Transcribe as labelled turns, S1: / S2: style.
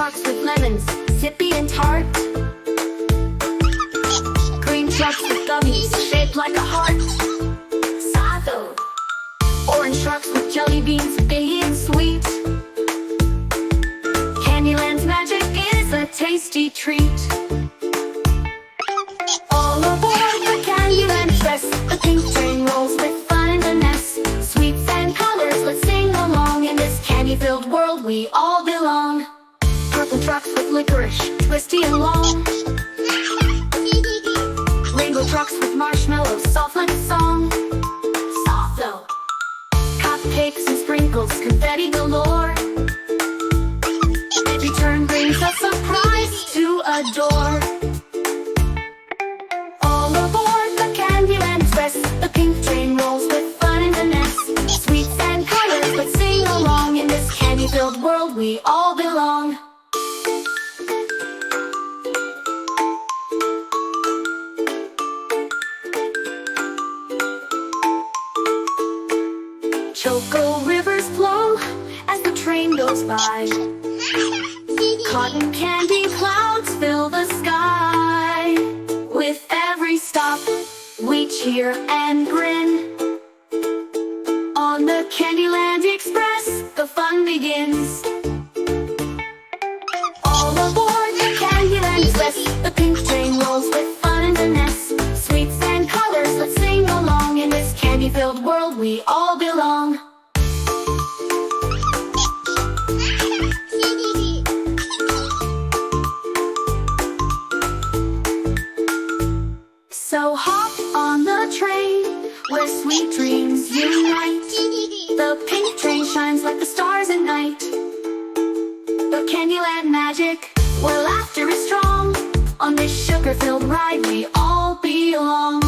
S1: trucks with lemons, zippy and tart. Green trucks with gummies, shaped like a heart. Sado. Orange trucks with jelly beans, big and sweet. Candyland's magic is a tasty treat. All aboard the Candyland Express, the pink train rolls with fun in the nest. Sweets and colors, let's sing along. In this candy-filled world we all belong. Purple trucks with licorice, twisty and long. Rainbow trucks with marshmallows, soft like a song. Soft though. Cupcakes and sprinkles, confetti galore. Every turn brings a surprise to adore. All aboard the Candyland Express, the pink train rolls with fun in the nest. Sweets and colors, let's sing along. In this candy-filled world we all belong. Choco rivers flow as the train goes by. Cotton candy clouds fill the sky. With every stop, we cheer and grin. On the Candyland Express, the fun begins. All aboard the Candyland Express, the pink train rolls with fun in the nest. Sweets and colors, let's sing along. In this candy-filled world we all belong. So hop on the train where sweet dreams unite. The pink train shines like the stars at night. The Candyland magic, where laughter is strong. On this sugar-filled ride we all belong.